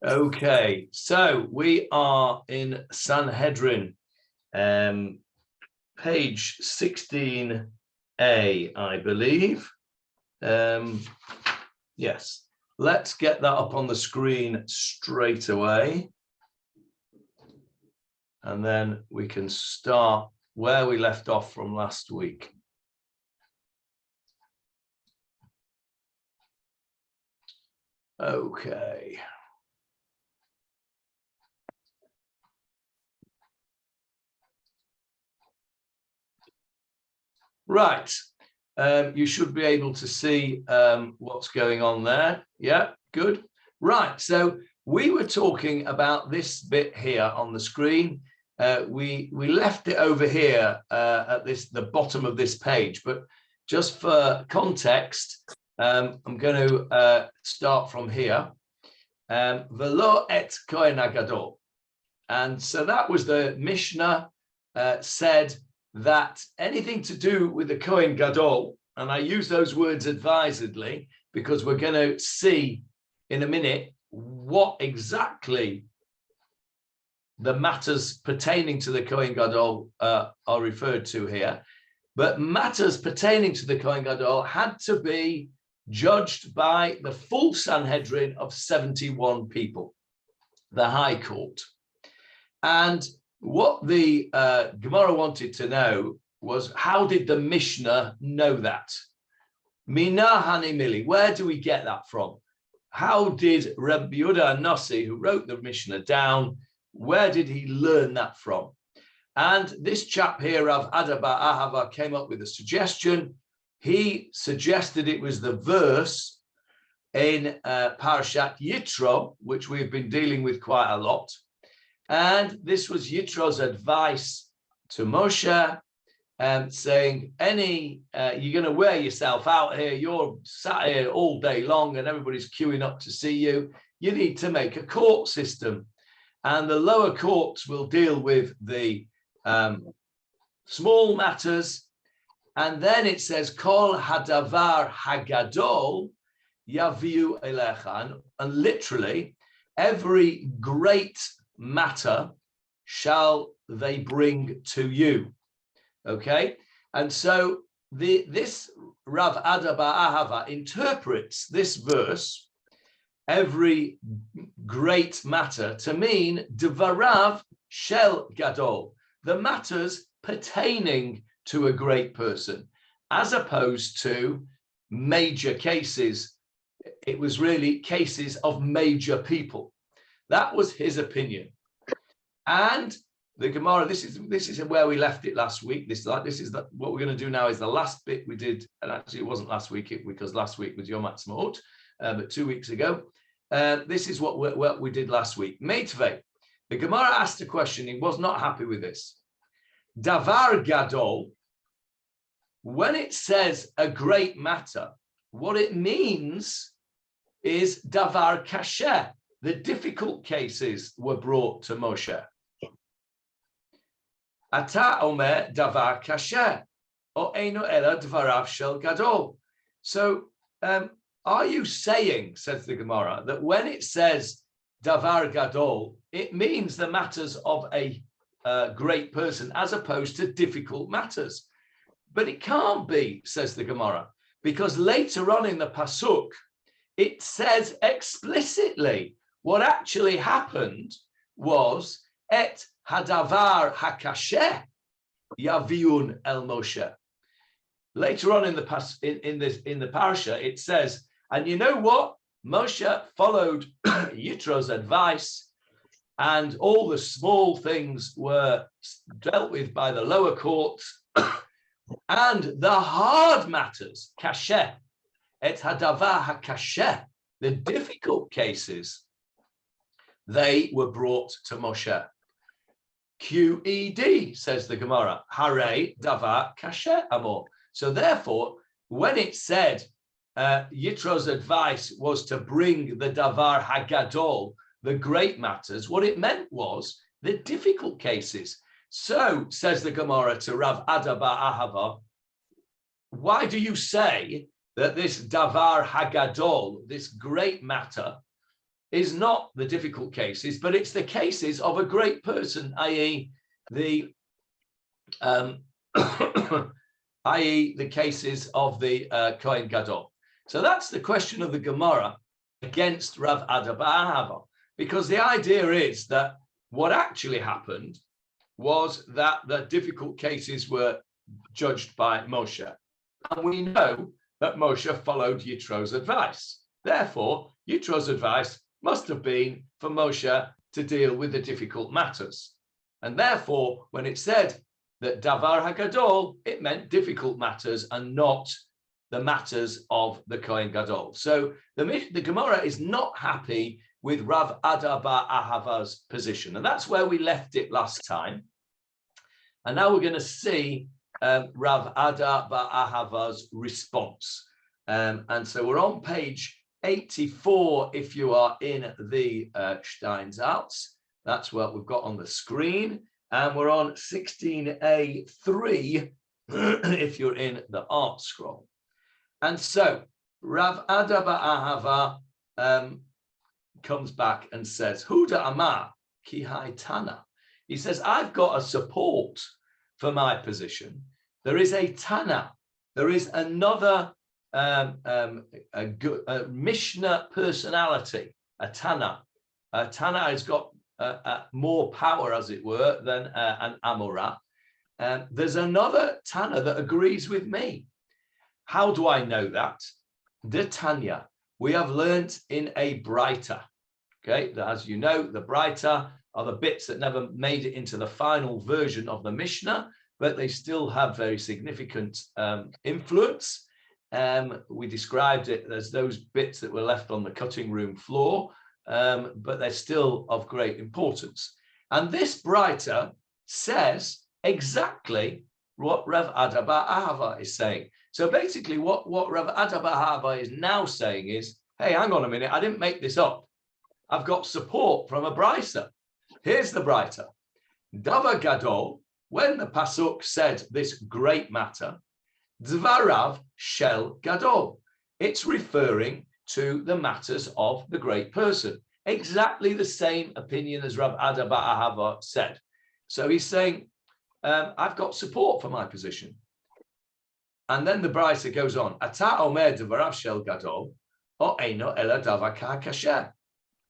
Okay, so we are in Sanhedrin, page 16a, I believe. Yes, let's get that up on the screen straight away. And then we can start where we left off from last week. Okay. Right. You should be able to see what's going on there. Yeah, good. Right. So we were talking about this bit here on the screen. We left it over here at the bottom of this page, but just for context, I'm going to start from here. Velo et Kohen Gadol. And so that was the Mishnah said that anything to do with the Kohen Gadol, and I use those words advisedly because we're going to see in a minute what exactly the matters pertaining to the Kohen Gadol are referred to here. But matters pertaining to the Kohen Gadol had to be judged by the full Sanhedrin of 71 people, the High Court. And what the Gemarah wanted to know was, how did the Mishnah know that? Mina Hanimili, where do we get that from? How did Rabbi Yehuda Nossi, who wrote the Mishnah down, where did he learn that from? And this chap here, Rav Ada bar Ahava, came up with a suggestion. He suggested it was the verse in Parashat Yitro, which we've been dealing with quite a lot. And this was Yitro's advice to Moshe, saying, you're going to wear yourself out here. You're sat here all day long and everybody's queuing up to see you. You need to make a court system. And the lower courts will deal with the small matters. And then it says, Kol hadavar hagadol yaviu elecha. And literally, every great matter shall they bring to you. Okay, and so this Rav Ada bar Ahava interprets this verse, every great matter, to mean Dvarav shel Gadol, the matters pertaining to a great person, as opposed to major cases. It was really cases of major people. That was his opinion. And the Gemarah, this is where we left it last week. What we're going to do now is the last bit we did, and actually it wasn't last week because last week was Yom Ha'atzmaut, but 2 weeks ago. This is what we did last week. Meitvei, the Gemarah asked a question. He was not happy with this. Davar Gadol, when it says a great matter, what it means is Davar Kasher. The difficult cases were brought to Moshe. Ata omer davar kasher, o eino ela dvarav shel gadol. So, are you saying, says the Gemarah, that when it says davar gadol, it means the matters of a great person as opposed to difficult matters? But it can't be, says the Gemarah, because later on in the pasuk, it says explicitly what actually happened was et hadavar hakasheh yaviun el Moshe. Later on in the parasha, it says, and you know what? Moshe followed Yitro's advice, and all the small things were dealt with by the lower courts, and the hard matters, kasheh, et hadavar hakasheh, the difficult cases, they were brought to Moshe. QED, says the Gemarah, Hare davar kasher amor. So therefore, when it said Yitro's advice was to bring the davar hagadol, the great matters, what it meant was the difficult cases. So, says the Gemarah to Rav Ada bar Ahava, why do you say that this davar hagadol, this great matter, is not the difficult cases, but it's the cases of a great person, i.e. the i.e. the cases of the Kohen Gadol. So that's the question of the Gemara against Rav Ada bar Ahava, because the idea is that what actually happened was that the difficult cases were judged by Moshe. And we know that Moshe followed Yitro's advice. Therefore, Yitro's advice must have been for Moshe to deal with the difficult matters. And therefore, when it said that Davar HaGadol, it meant difficult matters and not the matters of the Kohen Gadol. So the Gemara is not happy with Rav Ada bar Ahava's position. And that's where we left it last time. And now we're going to see Rav Ada bar Ahava's response. And so we're on page 84 if you are in the Steinsaltz. That's what we've got on the screen. And we're on 16a3 if you're in the art scroll. And so Rav Ada bar Ahava comes back and says, Huda Amar ki hai Tana. He says, I've got a support for my position. There is a Tana. There is another Mishnah personality, a Tana. A Tana has got more power, as it were, than an Amorah. There's another Tana that agrees with me. How do I know that? The Tanya, we have learnt in a Breita. Okay, as you know, the Breita are the bits that never made it into the final version of the Mishnah, but they still have very significant influence. We described it as those bits that were left on the cutting room floor, but they're still of great importance. And this Breita says exactly what Rav Ada bar Ahava is saying. So basically what Rav Ada bar Ahava is now saying is, hey, hang on a minute, I didn't make this up. I've got support from a Breita. Here's the Breita. Davar Gadol, when the Pasuk said this great matter, Dvarav shel Gadol. It's referring to the matters of the great person. Exactly the same opinion as Rav Ada bar Ahava said. So he's saying, I've got support for my position. And then the Breita goes on, Ata omer Dvarav shel Gadol, o eino ela davar kasher.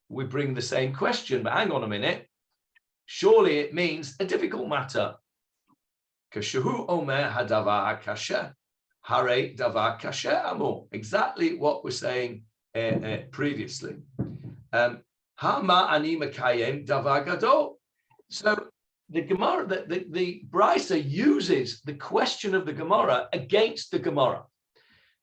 We bring the same question, but hang on a minute. Surely it means a difficult matter. Kashuhu omer hadavar kasher. Hare davar kasher amor. Exactly what we're saying previously. Hama ani makayem davar gadol. So the Gemara, the Breita uses the question of the Gemara against the Gemara.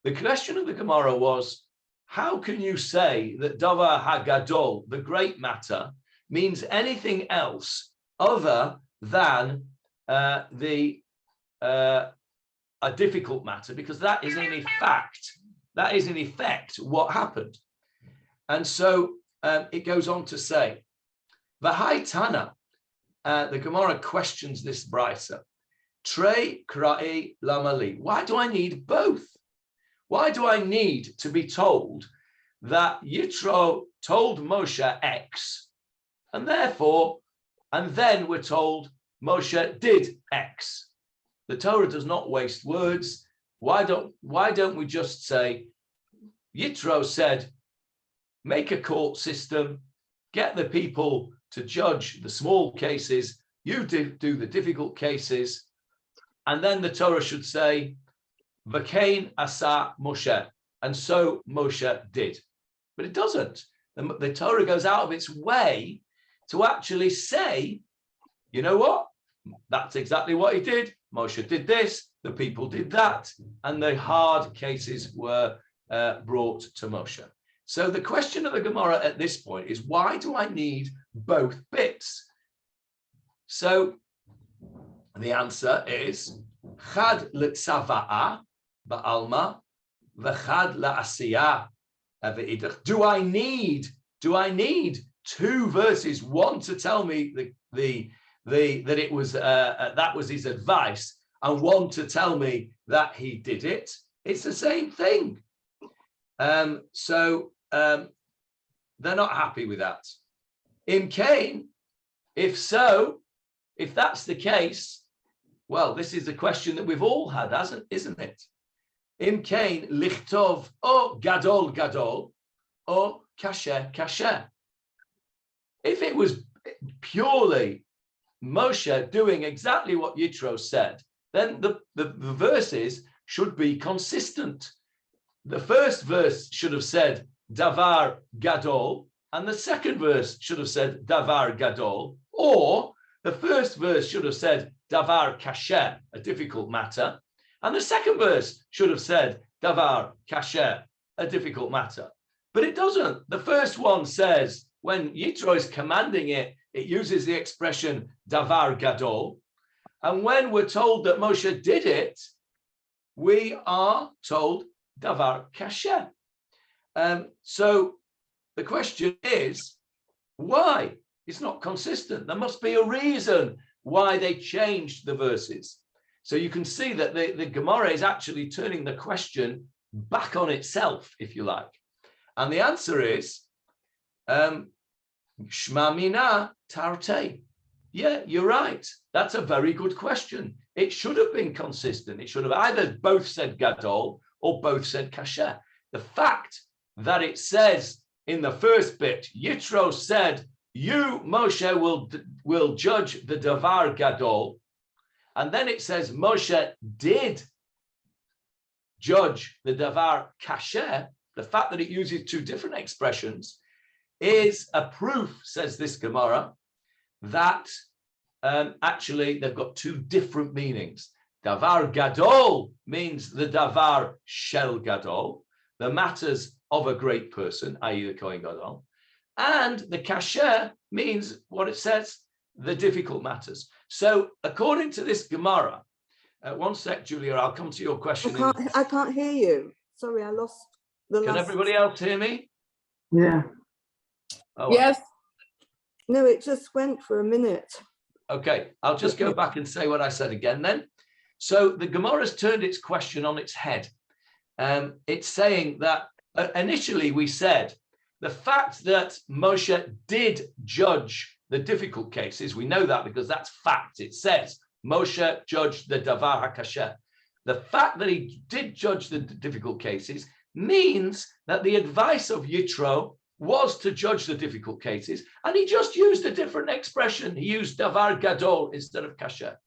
The question of the Gemara was, how can you say that Davar HaGadol, the great matter, means anything else other than a difficult matter? Because that is in effect what happened. And so it goes on to say, V'hai Tana, the Gemara questions this Breita. Trei kra'i lamali. Why do I need both? Why do I need to be told that Yitro told Moshe X, and then we're told Moshe did X? The Torah does not waste words. Why don't we just say, Yitro said, make a court system, get the people to judge the small cases, you do the difficult cases, and then the Torah should say, V'kein asa Moshe, and so Moshe did. But it doesn't. The Torah goes out of its way to actually say, you know what? That's exactly what he did. Moshe did this, the people did that, and the hard cases were brought to Moshe. So the question of the Gemara at this point is, why do I need both bits? So the answer is, Chad l'tzava'a ba'alma, v'chad la'asiyah v'idach. Do I need two verses? One to tell me that it was that was his advice, and one to tell me that he did it. It's the same thing. The they're not happy with that. Im Kain, if so, if that's the case, well, this is the question that we've all had, isn't it? Im Kain lichtov o gadol gadol o kasher kasher. If it was purely Moshe doing exactly what Yitro said, then the verses should be consistent. The first verse should have said davar gadol, and the second verse should have said davar gadol, or the first verse should have said davar kasher, a difficult matter, and the second verse should have said davar kasher, a difficult matter. But it doesn't. The first one says, when Yitro is commanding it, it uses the expression davar gadol. And when we're told that Moshe did it, we are told davar kasher. So the question is, why? It's not consistent. There must be a reason why they changed the verses. So you can see that the Gemarah is actually turning the question back on itself, if you like. And the answer is, Shma mina tarte. Yeah, you're right. That's a very good question. It should have been consistent. It should have either both said gadol or both said kasher. The fact that it says in the first bit, Yitro said, you, Moshe, will judge the davar gadol. And then it says Moshe did judge the davar kasher. The fact that it uses two different expressions is a proof, says this Gemarah, that actually they've got two different meanings. Davar gadol means the davar shel gadol, the matters of a great person, i.e. the Kohen Gadol. And the kasher means what it says, the difficult matters. So according to this Gemarah, one sec, Julia, I'll come to your question. I can't hear you. Sorry, I lost the last... Can everybody else hear me? Yeah. Oh, yes. No, it just went for a minute. Okay, I'll just go back and say what I said again then. So the Gemarah's turned its question on its head. It's saying that initially we said the fact that Moshe did judge the difficult cases, we know that because that's fact. It says Moshe judged the davar hakasher. The fact that he did judge the difficult cases means that the advice of Yitro was to judge the difficult cases, and he just used a different expression. He used davar gadol instead of kasher.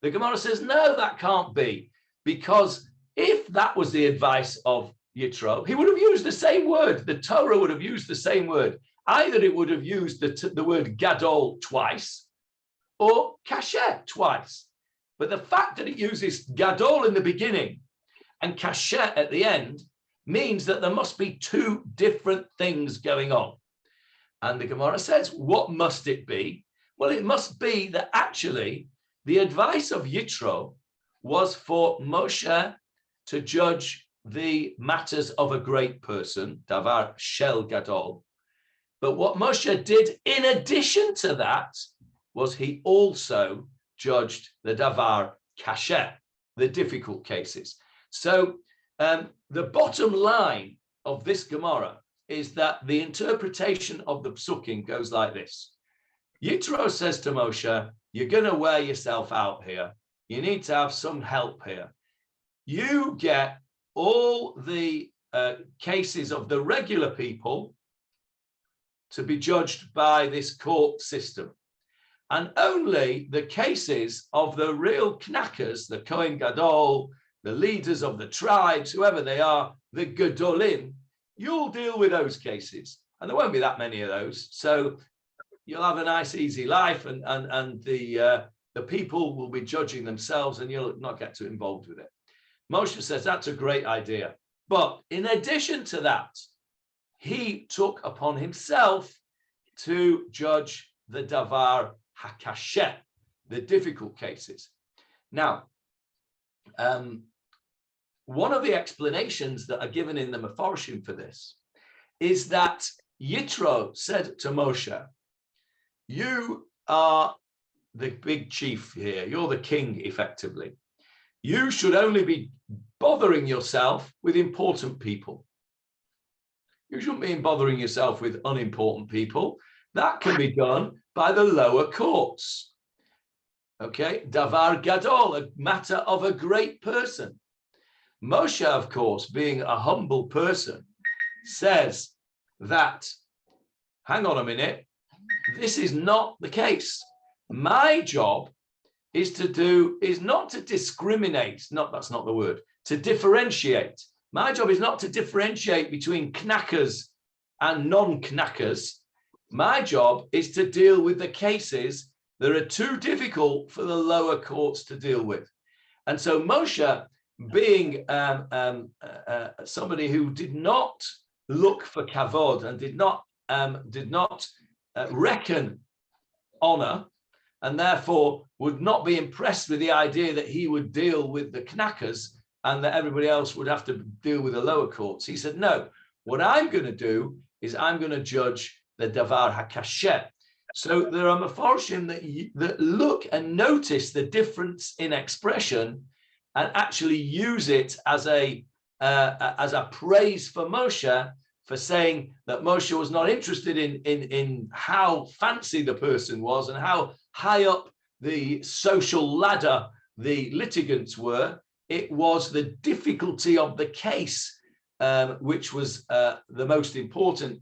The Gemarah says, no, that can't be, because if that was the advice of Yitro, he would have used the same word. The Torah would have used the same word. Either it would have used the word gadol twice or kasher twice. But the fact that it uses gadol in the beginning and kasher at the end means that there must be two different things going on. And the Gemarah says, what must it be? Well, it must be that actually the advice of Yitro was for Moshe to judge the matters of a great person, davar shel gadol. But what Moshe did in addition to that was he also judged the davar kasher, the difficult cases. So the bottom line of this Gemarah is that the interpretation of the psukim goes like this. Yitro says to Moshe, you're going to wear yourself out here. You need to have some help here. You get all the cases of the regular people to be judged by this court system. And only the cases of the real knackers, the Kohen Gadol, the leaders of the tribes, whoever they are, the Gedolim, you'll deal with those cases. And there won't be that many of those. So you'll have a nice, easy life, and the people will be judging themselves, and you'll not get too involved with it. Moshe says that's a great idea. But in addition to that, he took upon himself to judge the davar hakasher, the difficult cases. Now, one of the explanations that are given in the Mefarshim for this is that Yitro said to Moshe, you are the big chief here, you're the king effectively. You should only be bothering yourself with important people. You shouldn't be bothering yourself with unimportant people. That can be done by the lower courts. Okay, davar gadol, a matter of a great person. Moshe, of course, being a humble person, says that, hang on a minute, this is not the case. My job is not to discriminate, that's not the word, to differentiate. My job is not to differentiate between knackers and non-knackers. My job is to deal with the cases that are too difficult for the lower courts to deal with. And so Moshe, being somebody who did not look for kavod and did not reckon honor, and therefore would not be impressed with the idea that he would deal with the knackers and that everybody else would have to deal with the lower courts. He said, no, what I'm going to do is I'm going to judge the davar hakasher. So there are mefarshim that look and notice the difference in expression and actually use it as a praise for Moshe, for saying that Moshe was not interested in how fancy the person was and how high up the social ladder the litigants were. It was the difficulty of the case, which was the most important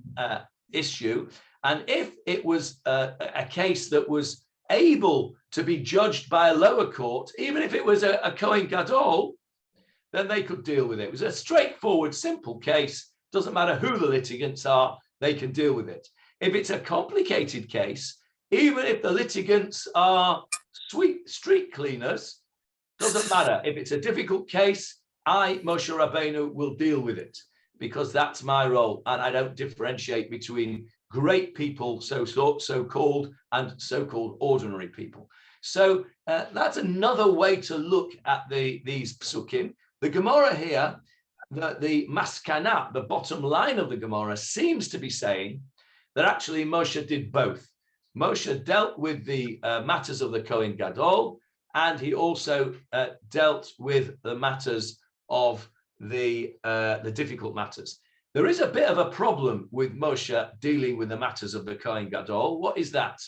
issue. And if it was a case that was able to be judged by a lower court, even if it was a Kohen Gadol, then they could deal with it. It was a straightforward, simple case. Doesn't matter who the litigants are, they can deal with it. If it's a complicated case, even if the litigants are street cleaners, doesn't matter. If it's a difficult case, I, Moshe Rabbeinu, will deal with it because that's my role. And I don't differentiate between great people, so-called, and so-called ordinary people. So that's another way to look at these psukim. The Gemarah here, the maskana, the bottom line of the Gemarah, seems to be saying that actually Moshe did both. Moshe dealt with the matters of the Kohen Gadol, and he also dealt with the matters of the difficult matters. There is a bit of a problem with Moshe dealing with the matters of the Kohen Gadol. What is that?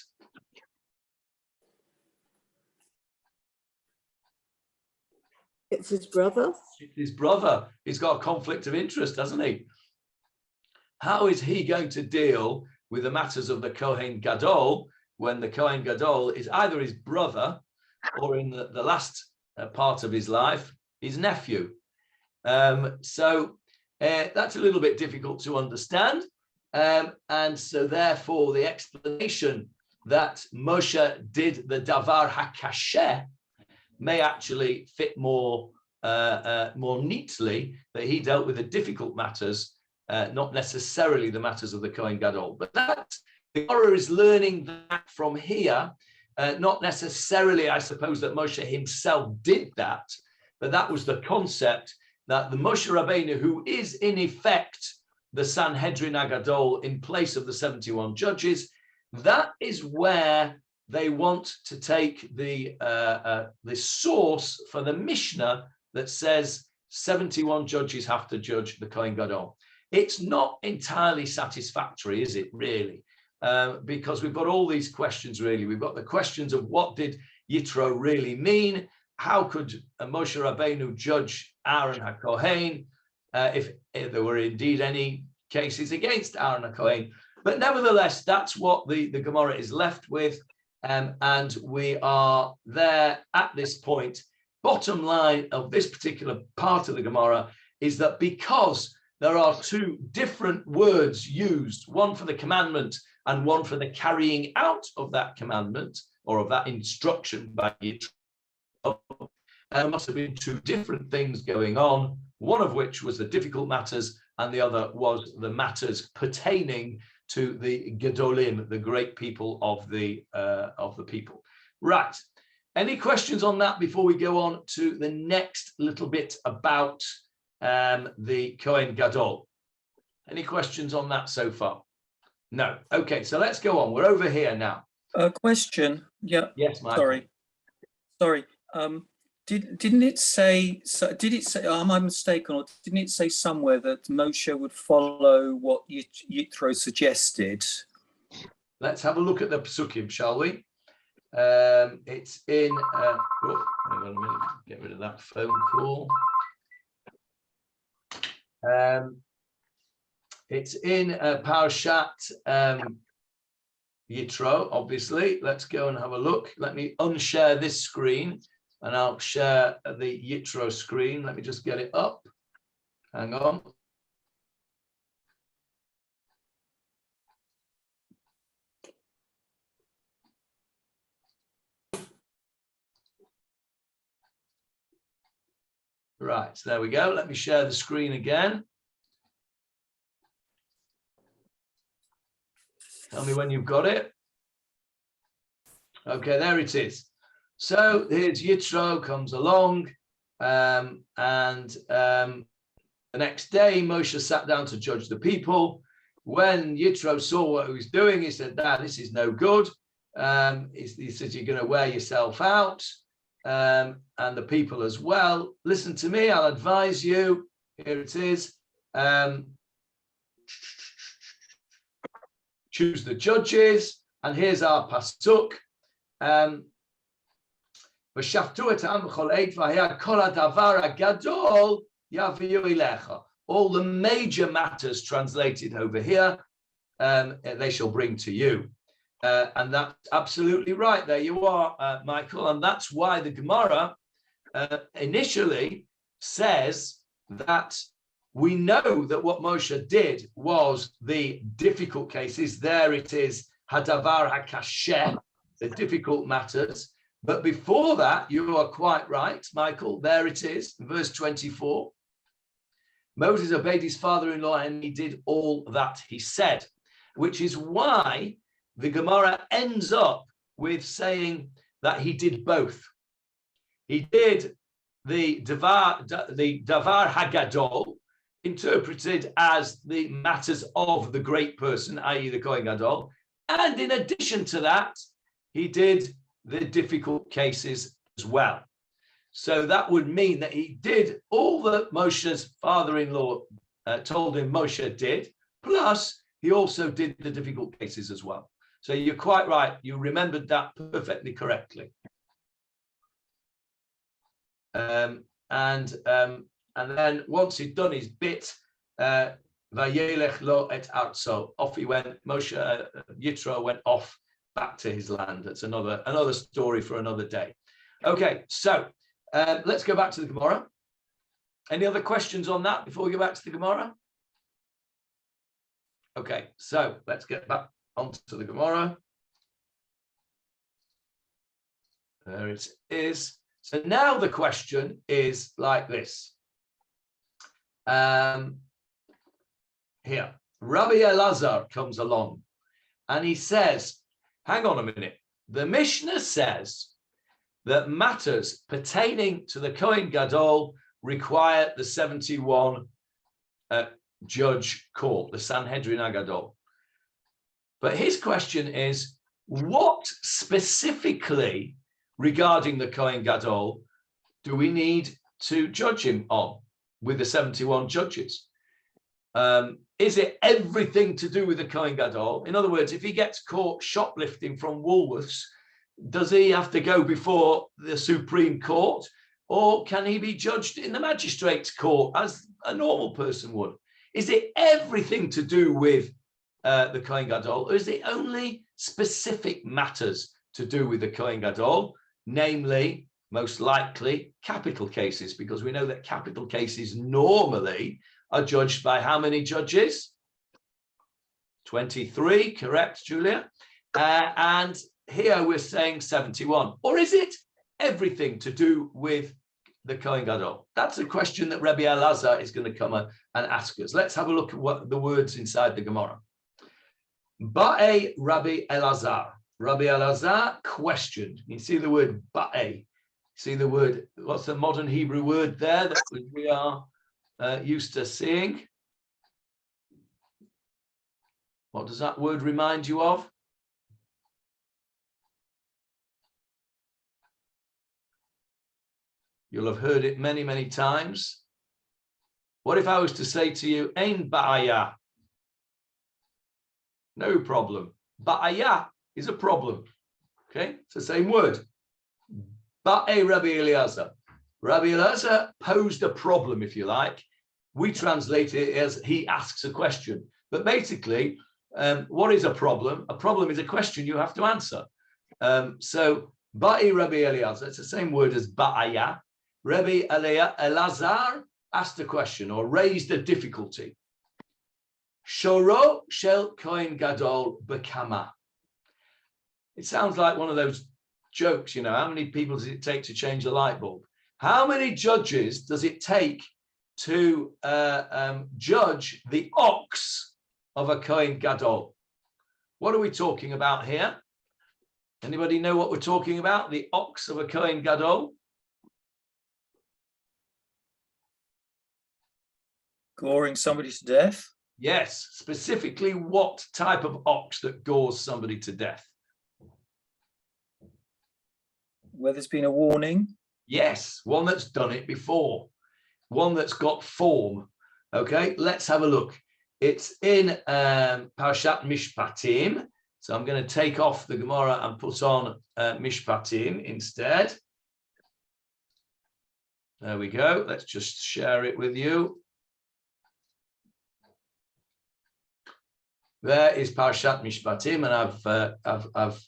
It's his brother. It's his brother. He's got a conflict of interest, hasn't he? How is he going to deal with the matters of the Kohen Gadol when the Kohen Gadol is either his brother or in the last part of his life, his nephew? So that's a little bit difficult to understand. And so therefore the explanation that Moshe did the davar hakasher may actually fit more neatly, that he dealt with the difficult matters, not necessarily the matters of the Kohen Gadol. But that the Gemarah is learning that from here, not necessarily, I suppose, that Moshe himself did that, but that was the concept that the Moshe Rabbeinu, who is in effect the Sanhedrin Agadol in place of the 71 judges, that is where they want to take the source for the Mishnah that says 71 judges have to judge the Kohen Gadol. It's not entirely satisfactory, is it really? Because we've got all these questions really. We've got the questions of what did Yitro really mean? How could Moshe Rabbeinu judge Aaron HaKohen if there were indeed any cases against Aaron HaKohen? But nevertheless, that's what the Gemarah is left with. And we are there at this point. Bottom line of this particular part of the Gemarah is that because there are two different words used, one for the commandment and one for the carrying out of that commandment or of that instruction by Yitro, there must have been two different things going on, one of which was the difficult matters and the other was the matters pertaining to the Gedolim, the great people of the people. Right. Any questions on that before we go on to the next little bit about the Kohen Gadol? Any questions on that so far? No. Okay, so let's go on. We're over here now. A question. Yeah. Yes, Michael. Sorry. Didn't it say? So did it say? Am I mistaken, or didn't it say somewhere that Moshe would follow what Yitro suggested? Let's have a look at the psukim, shall we? It's in. Oh, hang on a minute. Get rid of that phone call. It's in Parashat Yitro, obviously. Let's go and have a look. Let me unshare this screen and I'll share the Yitro screen. Let me just get it up. Hang on. Right, so there we go. Let me share the screen again. Tell me when you've got it. Okay, there it is. So here's Yitro comes along, and the next day Moshe sat down to judge the people. When Yitro saw what he was doing, he said, "Nah, this is no good." He said, "You're going to wear yourself out, and the people as well. Listen to me, I'll advise you." Here it is. Choose the judges, and here's our pasuk. All the major matters translated over here, they shall bring to you. And that's absolutely right. There you are, Michael. And that's why the Gemara initially says that we know that what Moshe did was the difficult cases. There it is, hadavar hakasheh, the difficult matters. But before that, you are quite right, Michael. There it is, verse 24. Moses obeyed his father-in-law and he did all that he said, which is why the Gemara ends up with saying that he did both. He did the davar hagadol, interpreted as the matters of the great person, i.e. the Kohen Gadol, and in addition to that, he did the difficult cases as well. So that would mean that he did all that Moshe's father-in-law told him Moshe did, plus he also did the difficult cases as well. So you're quite right. You remembered that perfectly correctly. And then once he'd done his bit, vayelech lo et arzo, off he went. Moshe Yitro went off back to his land. That's another story for another day. Okay, so let's go back to the Gemara. Any other questions on that before we go back to the Gemara? Okay, so let's get back onto the Gemara. There it is. So now the question is like this. Here, Rabbi Elazar comes along and he says, hang on a minute. The Mishnah says that matters pertaining to the Kohen Gadol require the 71 judge court, the Sanhedrin Agadol. But his question is, what specifically regarding the Kohen Gadol do we need to judge him on with the 71 judges? Is it everything to do with the Kohen Gadol? In other words, if he gets caught shoplifting from Woolworths, does he have to go before the Supreme Court, or can he be judged in the magistrate's court as a normal person would? Is it everything to do with the Kohen Gadol, or is it only specific matters to do with the Kohen Gadol, namely, most likely, capital cases, because we know that capital cases normally are judged by how many judges? 23, correct, Julia? And here we're saying 71. Or is it everything to do with the Kohen Gadol? That's a question that Rabbi Elazar is going to come and ask us. Let's have a look at what the words inside the Gemara. Ba'e Rabbi Elazar. Rabbi Elazar questioned. You see the word ba'e. See the word, what's the modern Hebrew word there that we are used to seeing? What does that word remind you of? You'll have heard it many, many times. What if I was to say to you, Ein ba'aya? No problem. Ba'aya is a problem. Okay, it's the same word. Ba'e Rabbi Eliezer. Rabbi Eliezer posed a problem, if you like. We translate it as he asks a question. But basically, what is a problem? A problem is a question you have to answer. So, Ba'i Rabbi Eliezer, it's the same word as Ba'aya. Rabbi Elazar asked a question or raised a difficulty. Shoro shel Kohen Gadol bekama. It sounds like one of those jokes, you know, how many people does it take to change a light bulb? How many judges does it take to judge the ox of a Kohen Gadol? What are we talking about here? Anybody know what we're talking about? The ox of a Kohen Gadol? Goring somebody to death? Yes, specifically what type of ox that gores somebody to death? Where there's been a warning? Yes, one that's done it before, one that's got form. Okay, let's have a look. It's in Parshat Mishpatim. So I'm going to take off the Gemara and put on Mishpatim instead. There we go. Let's just share it with you. There is Parshat Mishpatim, and I've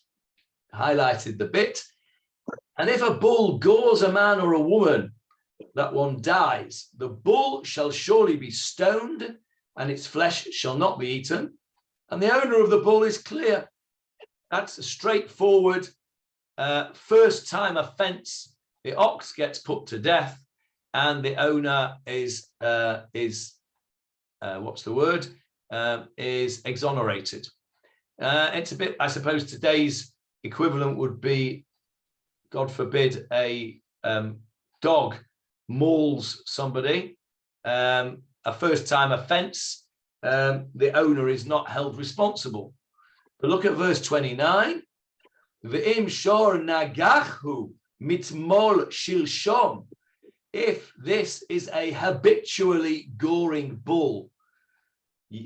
highlighted the bit. And if a bull gores a man or a woman, that one dies. The bull shall surely be stoned, and its flesh shall not be eaten. And the owner of the bull is clear. That's a straightforward first-time offence. The ox gets put to death, and the owner is what's the word? Is exonerated. It's a bit, I suppose, today's equivalent would be, God forbid, a dog mauls somebody, a first-time offence. The owner is not held responsible. But look at verse 29. V'im shor nagachu mitmol shilshom. If this is a habitually goring bull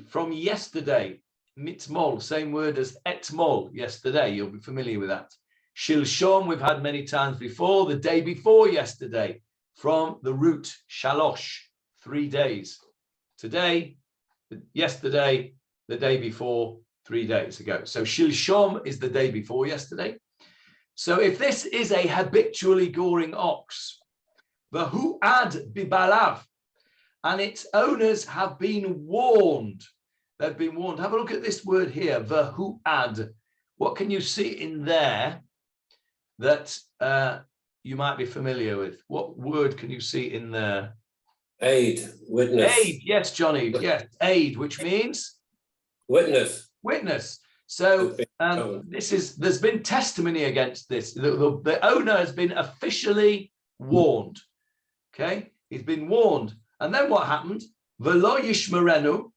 from yesterday, mitmol, same word as etmol, yesterday, you'll be familiar with that. Shilshom, we've had many times before, the day before yesterday, from the root shalosh, 3 days. Today, yesterday, the day before, 3 days ago. So Shilshom is the day before yesterday. So if this is a habitually goring ox, Vahu ad bibalav, and its owners have been warned. They've been warned. Have a look at this word here, Vahu ad. What can you see in there that you might be familiar with? What word can you see in there? Aid, witness. Aid, yes, Johnny, yes, aid, which means? Witness. Witness. So there's been testimony against this. The owner has been officially warned. Okay, he's been warned. And then what happened? V'lo yishmerenu,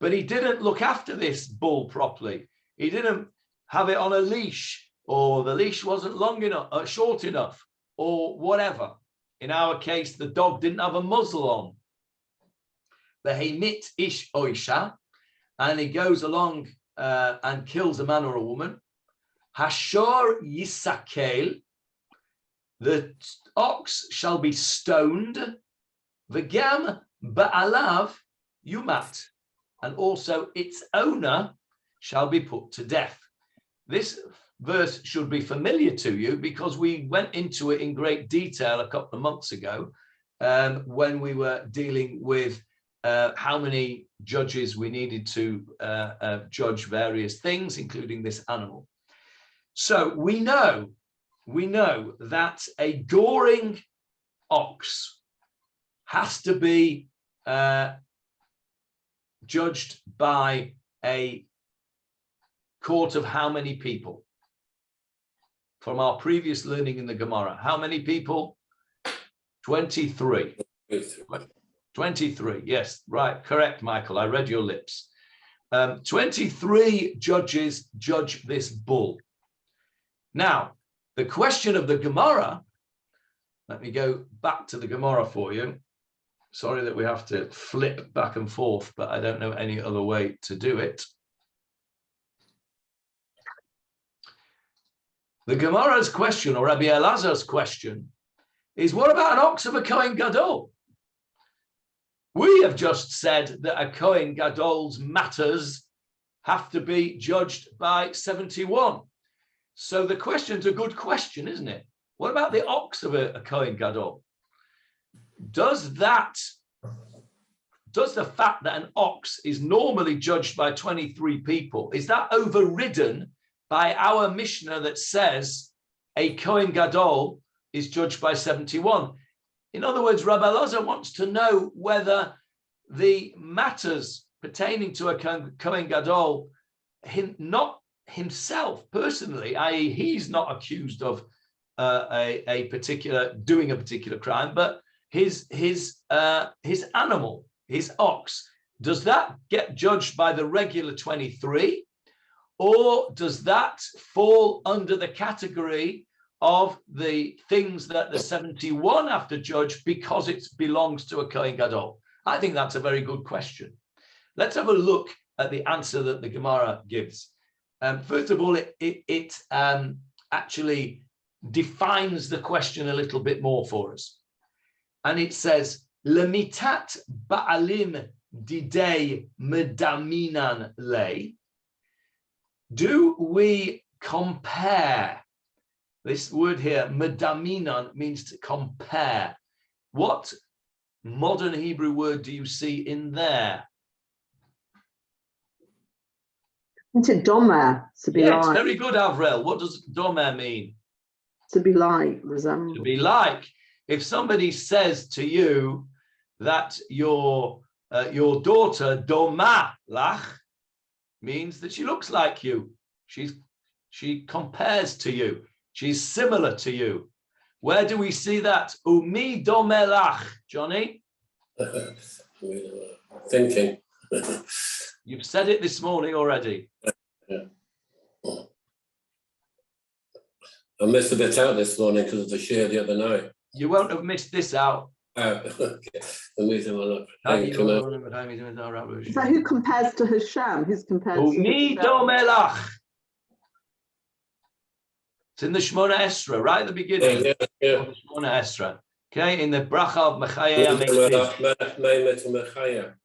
but he didn't look after this bull properly. He didn't have it on a leash, or the leash wasn't long enough, short enough, or whatever. In our case, the dog didn't have a muzzle on. V'hemit ish oisha, and he goes along and kills a man or a woman. Hashor yisakel, the ox shall be stoned. V'gam ba'alav yumat, and also its owner shall be put to death. This verse should be familiar to you because we went into it in great detail a couple of months ago when we were dealing with how many judges we needed to judge various things, including this animal. So we know that a goring ox has to be judged by a court of how many people? From our previous learning in the Gemarah, how many people? 23. 23, yes, right, correct, Michael, I read your lips. 23 judges judge this bull. Now, the question of the Gemarah Let me go back to the Gemarah for you. Sorry that we have to flip back and forth, but I don't know any other way to do it. The Gemarah's question, or Rabbi Elazar's question, is what about an ox of a Kohen Gadol? We have just said that a Kohen Gadol's matters have to be judged by 71. So the question's a good question, isn't it? What about the ox of a Kohen Gadol? Does the fact that an ox is normally judged by 23 people, is that overridden by our Mishnah that says a Kohen Gadol is judged by 71? In other words, Rabbi Elazar wants to know whether the matters pertaining to a Kohen Gadol, not himself personally, i.e. he's not accused of doing a particular crime, but his animal, his ox, does that get judged by the regular 23, or does that fall under the category of the things that the 71 have to judge because it belongs to a Kohen Gadol? I think that's a very good question. Let's have a look at the answer that the Gemarah gives. First of all, it actually defines the question a little bit more for us. And it says, Lemitat ba'alim didei medaminan lei. Do we compare? This word here, medaminan, means to compare. What modern Hebrew word do you see in there? It's a domer, to be Yes, like. very good, Avril. What does domer mean? To be like, resemble. To be like. If somebody says to you that your daughter doma lach means that she looks like you. She compares to you. She's similar to you. Where do we see that? Umi dome lach, Johnny? Thinking. You've said it this morning already. Yeah. I missed a bit out this morning because of the share the other night. You won't have missed this out. Okay. Is that who compares to Hashem? Who's compared to Umi Hashem? dome lach. It's in the Shmona Esra, right at the beginning. Yeah. Of the Shmona Esra. Okay, in the bracha of Mechaya.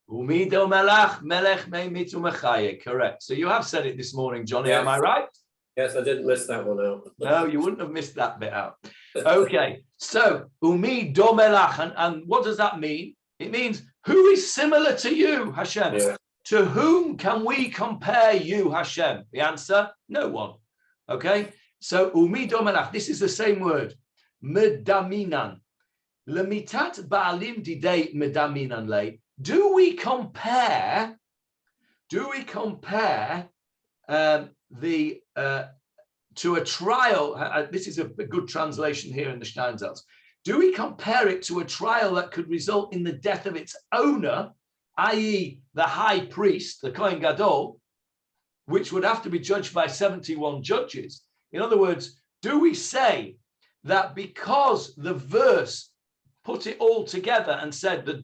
Umido melach, melech mei mitu mechaya. Correct. So you have said it this morning, Johnny. Yes. Am I right? Yes, I didn't miss that one out. No, you wouldn't have missed that bit out. Okay. So umi do melach, and what does that mean? It means who is similar to you, Hashem. Yeah. To whom can we compare you, Hashem? The answer: no one. Okay. So umi do melach. This is the same word. Medaminan. Lemitat ba'alim didei medaminan lei. Do we compare to a trial? This is a good translation here in the Steinsaltz. Do we compare it to a trial that could result in the death of its owner, i.e. the high priest, the Kohen Gadol, which would have to be judged by 71 judges? In other words, do we say that because the verse put it all together and said the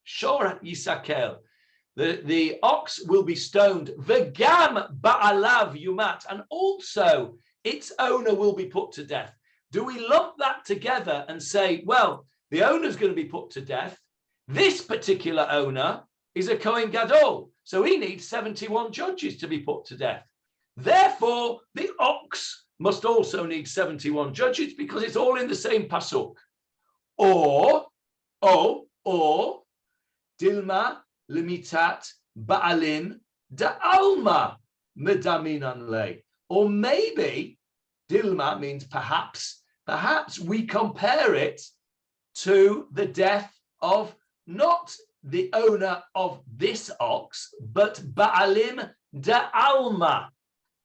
Shor Yisakel, the ox will be stoned, v'gam ba'alav yumat, and also its owner will be put to death? Do we lump that together and say, well, the owner's going to be put to death. This particular owner is a Kohen Gadol, so he needs 71 judges to be put to death. Therefore, the ox must also need 71 judges because it's all in the same pasuk. Or Dilma limitat ba'alim da'alma medaminan lei. Or maybe Dilma means perhaps we compare it to the death of not the owner of this ox, but ba'alim da'alma.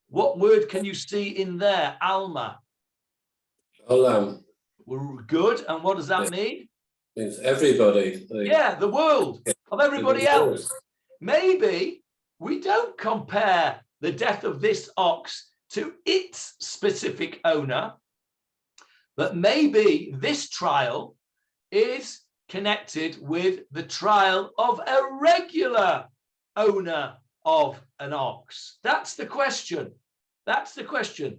What word can you see in there? Alma. Olam. Good. And what does that mean? Means everybody. Yeah, the world of everybody else. Maybe we don't compare the death of this ox to its specific owner, that maybe this trial is connected with the trial of a regular owner of an ox. That's the question. That's the question.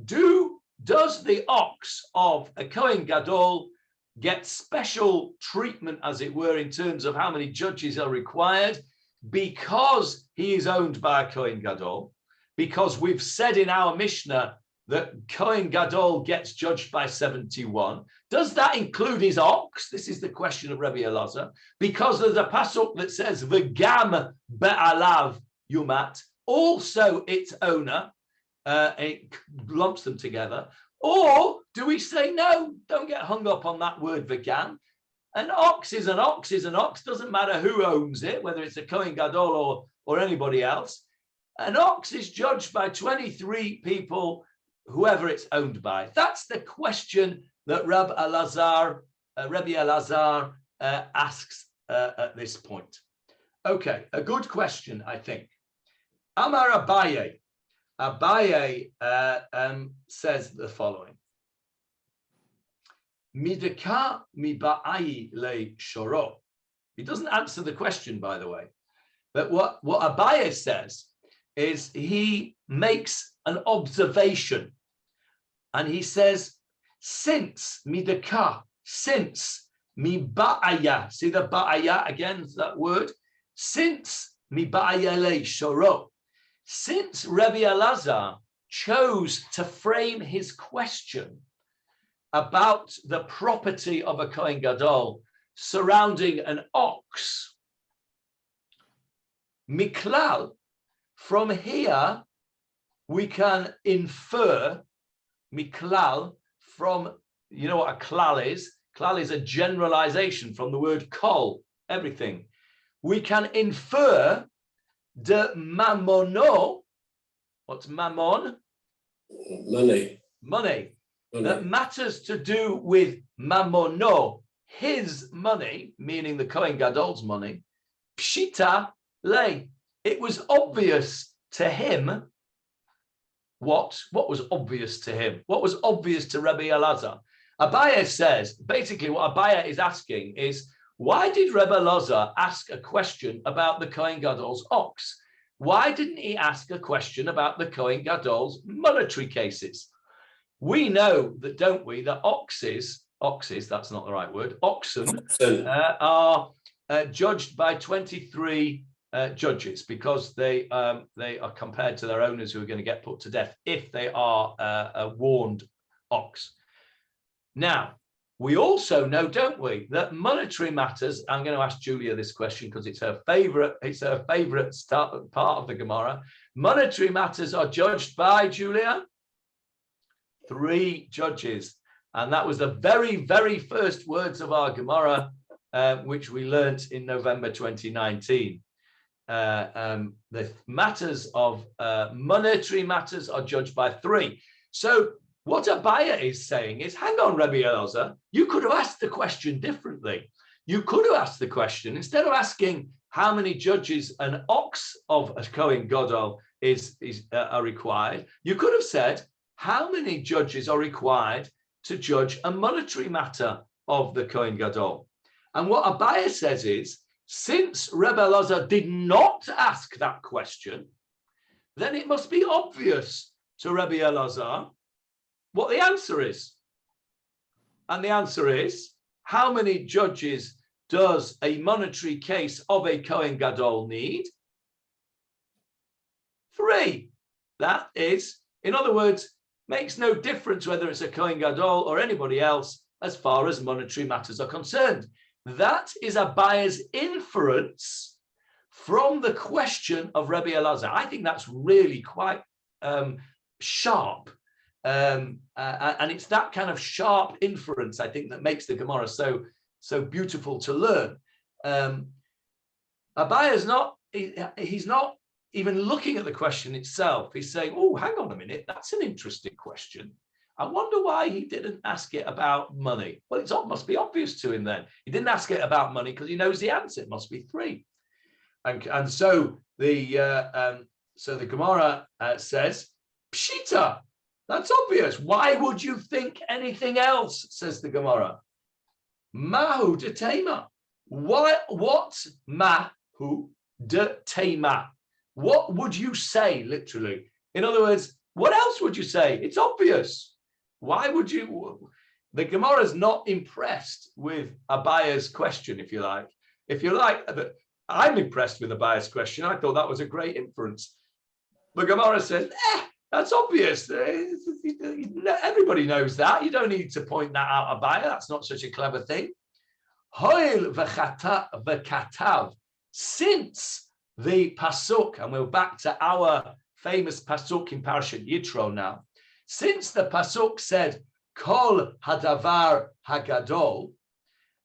Does the ox of a Kohen Gadol get special treatment, as it were, in terms of how many judges are required because he is owned by a Kohen Gadol? Because we've said in our Mishnah that Kohen Gadol gets judged by 71. Does that include his ox? This is the question of Rabbi Elazar. Because there's a pasuk that says, V'gam be'alav yumat, also its owner, it lumps them together. Or do we say, no, don't get hung up on that word V'gam. An ox is an ox is an ox, doesn't matter who owns it, whether it's a Kohen Gadol or anybody else. An ox is judged by 23 people, whoever it's owned by. That's the question that Rabbi Elazar asks at this point. Okay, a good question, I think. Amar Abaye. Abaye says the following. Midaka miba'ai le shoro. He doesn't answer the question, by the way. But what Abaye says is he makes an observation. And he says, since midaka, since miba'aya, see the ba'aya again, that word? Since miba'aya le shoro. Since Rabbi Elazar chose to frame his question about the property of a Kohen Gadol surrounding an ox, miklal, from here we can infer, miklal, from, you know what a klal is? Klal is a generalization from the word kol, everything. We can infer de mammono. What's mammon? Money. Money. That matters to do with mammono, his money, meaning the Kohen Gadol's money. Pshita le. It was obvious to him. What was obvious to him? What was obvious to Rabbi Elazar? Abaye says, basically what Abaye is asking is, why did Rabbi Elazar ask a question about the Kohen Gadol's ox? Why didn't he ask a question about the Kohen Gadol's monetary cases? We know that, don't we, that oxes, that's not the right word, oxen are judged by 23 judges because they are compared to their owners who are going to get put to death if they are a warned ox. Now, we also know, don't we, that monetary matters, I'm going to ask Julia this question because it's her favorite part of the Gemara. Monetary matters are judged by, Julia, 3 judges. And that was the very, very first words of our Gemara, which we learnt in November 2019. The matters of monetary matters are judged by 3. So what Abaye is saying is, hang on, Rabbi Elazar, you could have asked the question differently. You could have asked the question, instead of asking how many judges an ox of a Kohen Gadol are required, you could have said, how many judges are required to judge a monetary matter of the Kohen Gadol? And what Abaye says is, since Rabbi Elazar did not ask that question, then it must be obvious to Rabbi Elazar what the answer is. And the answer is, how many judges does a monetary case of a Kohen Gadol need? 3. That is, in other words, makes no difference whether it's a Kohen Gadol or anybody else as far as monetary matters are concerned. That is Abaye's inference from the question of Rabbi Elazar. I think that's really quite sharp. And it's that kind of sharp inference, I think, that makes the Gemara so beautiful to learn. Abaye is not, he's not even looking at the question itself. He's saying, oh, hang on a minute, that's an interesting question. I wonder why he didn't ask it about money. Well, it must be obvious to him then. He didn't ask it about money because he knows the answer. It must be 3. And so the Gemara says, Pshita, That's obvious. Why would you think anything else, says the Gemara. Mahu de tema. What mahu de tema? What would you say, literally? In other words, what else would you say? It's obvious. Why would you? The Gemara is not impressed with Abaya's question, if you like. If you like, I'm impressed with Abaya's question. I thought that was a great inference. The Gemara says, that's obvious. Everybody knows that. You don't need to point that out, Abaya. That's not such a clever thing. Hoil v'katav. Since the pasuk, and we're back to our famous pasuk in Parashat Yitro now. Since the pasuk said, Kol hadavar hagadol,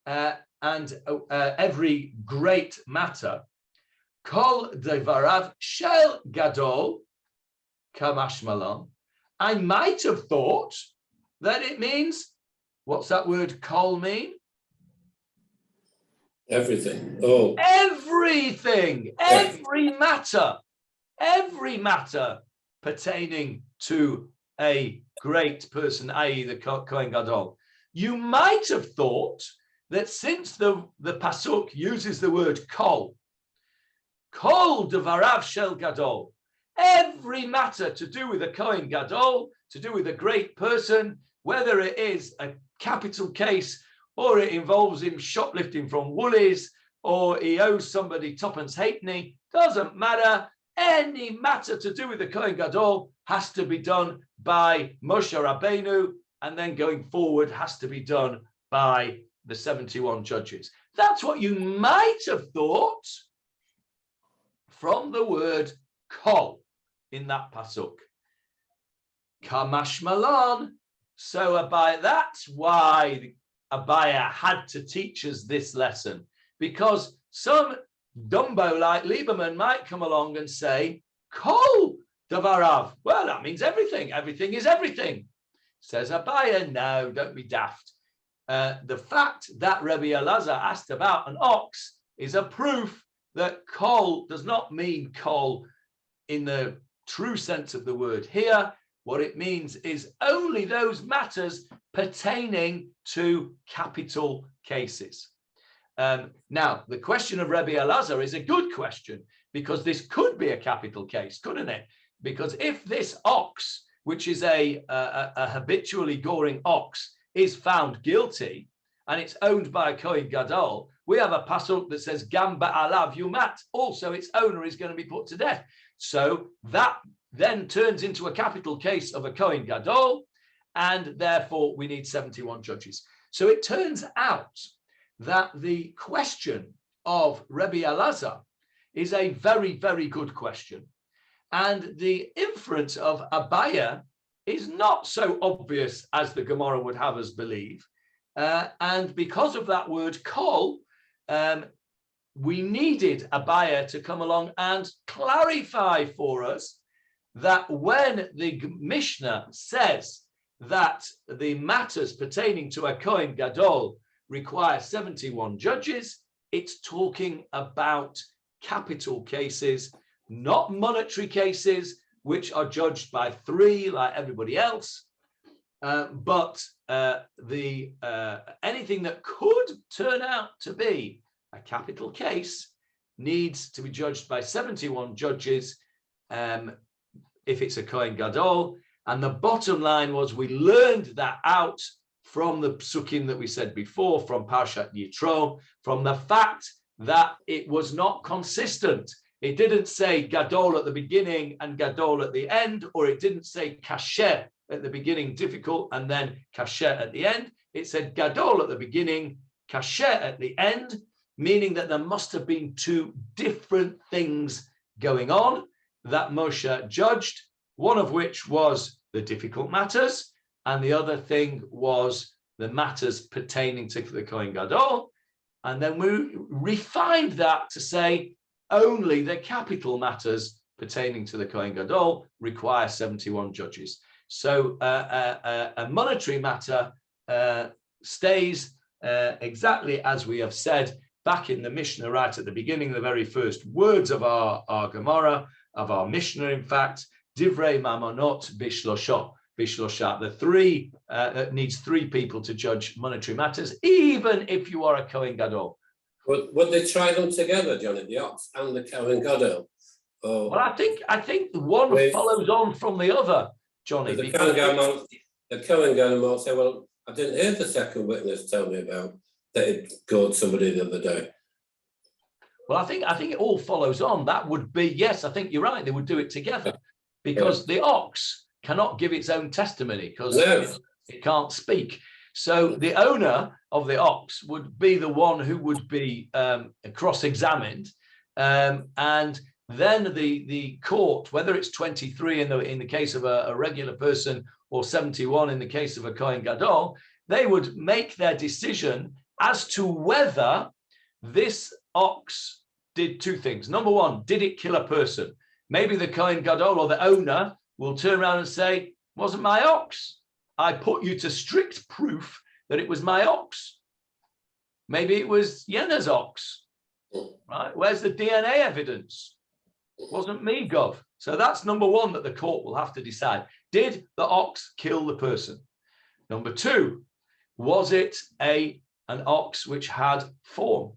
and every great matter, Kol devarav shel gadol, kamash malon. I might have thought that it means, what's that word kol mean? Everything. Oh. Everything, every matter pertaining to a great person, i.e. the Kohen Gadol. You might have thought that since the pasuk uses the word kol devarav shel gadol, every matter to do with a Kohen Gadol, to do with a great person, whether it is a capital case or it involves him shoplifting from Woolies, or he owes somebody tuppence halfpenny, doesn't matter. Any matter to do with the Kohen Gadol has to be done by Moshe Rabbeinu, and then going forward has to be done by the 71 judges. That's what you might have thought from the word kol in that pasuk. Kamash malon. So Abaya, that's why Abaya had to teach us this lesson, because some Dumbo like Lieberman might come along and say, Kol davarav. Well, that means everything. Everything is everything. Says Abaya, no, don't be daft. The fact that Rabbi Elazar asked about an ox is a proof that kol does not mean kol in the true sense of the word here. What it means is only those matters pertaining to capital cases. Now, the question of Rabbi Elazar is a good question, because this could be a capital case, couldn't it? Because if this ox, which is a habitually goring ox, is found guilty and it's owned by a Kohen Gadol, we have a pasuk that says Gam ba'alav yumat. Also, its owner is going to be put to death. So that then turns into a capital case of a Kohen Gadol, and therefore we need 71 judges. So it turns out that the question of Rabbi Elazar is a very, very good question. And the inference of Abaya is not so obvious as the Gemara would have us believe. And because of that word kol, we needed Abaya to come along and clarify for us that when the Mishnah says that the matters pertaining to a Kohen Gadol require 71 judges, it's talking about capital cases, not monetary cases, which are judged by 3 like everybody else, but anything that could turn out to be a capital case needs to be judged by 71 judges if it's a Kohen Gadol. And the bottom line was, we learned that out from the psukim that we said before, from Parshat Yitro, from the fact that it was not consistent. It didn't say Gadol at the beginning and Gadol at the end, or it didn't say Kasher at the beginning, difficult, and then Kasher at the end. It said Gadol at the beginning, Kasher at the end, meaning that there must have been 2 different things going on that Moshe judged, one of which was the difficult matters, and the other thing was the matters pertaining to the Kohen Gadol. And then we refined that to say only the capital matters pertaining to the Kohen Gadol require 71 judges. So a monetary matter stays exactly as we have said back in the Mishnah right at the beginning, the very first words of our Gemara, of our Mishnah, in fact, Divrei Mamonot Bishlosho. bishloshah. The three needs three people to judge monetary matters, even if you are a Kohen Gadol. Would they try them together, Johnny, the ox and the Kohen Gadol? Well, I think one follows on from the other, Johnny. The Kohen Gadol might say, well, I didn't hear the second witness tell me about that it gored somebody the other day. Well, I think it all follows on. That would be, yes, I think you're right. They would do it together because the ox cannot give its own testimony because it can't speak. So the owner of the ox would be the one who would be cross-examined, and then the court, whether it's 23 in the case of a regular person or 71 in the case of a Kohen Gadol, they would make their decision as to whether this ox did two things. Number one, did it kill a person? Maybe the Kohen Gadol or the owner will turn around and say, wasn't my ox. I put you to strict proof that it was my ox. Maybe it was Yena's ox, right? Where's the DNA evidence? It wasn't me, Gov. So that's number one that the court will have to decide. Did the ox kill the person? Number two, was it an ox which had form?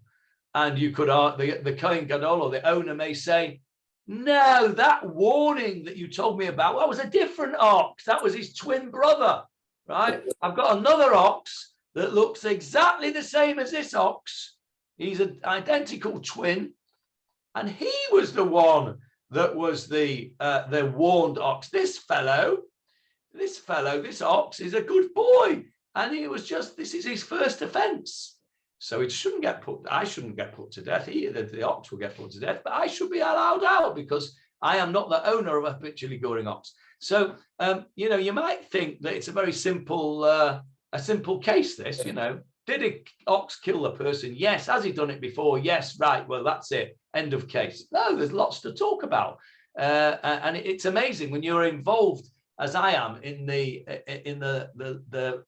And you could, the Kohen Gadol or the owner may say, no, that warning that you told me about, that was a different ox. That was his twin brother, right? I've got another ox that looks exactly the same as this ox. He's an identical twin. And he was the one that was the warned ox. This ox is a good boy. And it was just, this is his first offense. So it shouldn't get put, I shouldn't get put to death. The ox will get put to death, but I should be allowed out because I am not the owner of a habitually goring ox. So, you might think that it's a very simple, case, this, did an ox kill a person? Yes. Has he done it before? Yes. Right. Well, that's it. End of case. No, there's lots to talk about. And it's amazing when you're involved, as I am, in the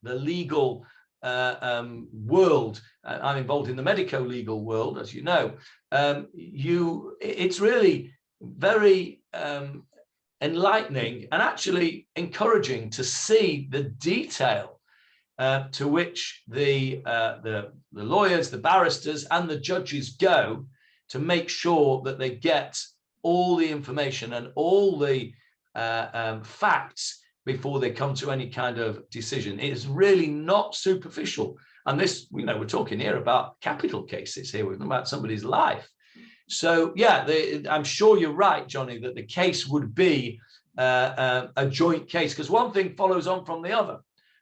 legal world. I'm involved in the medico-legal world, as you know. It's really very enlightening and actually encouraging to see the detail to which the lawyers, the barristers, and the judges go to make sure that they get all the information and all the facts before they come to any kind of decision. It is really not superficial. And this, we're talking here about capital cases here. We're talking about somebody's life. So, yeah, I'm sure you're right, Johnny, that the case would be a joint case because one thing follows on from the other.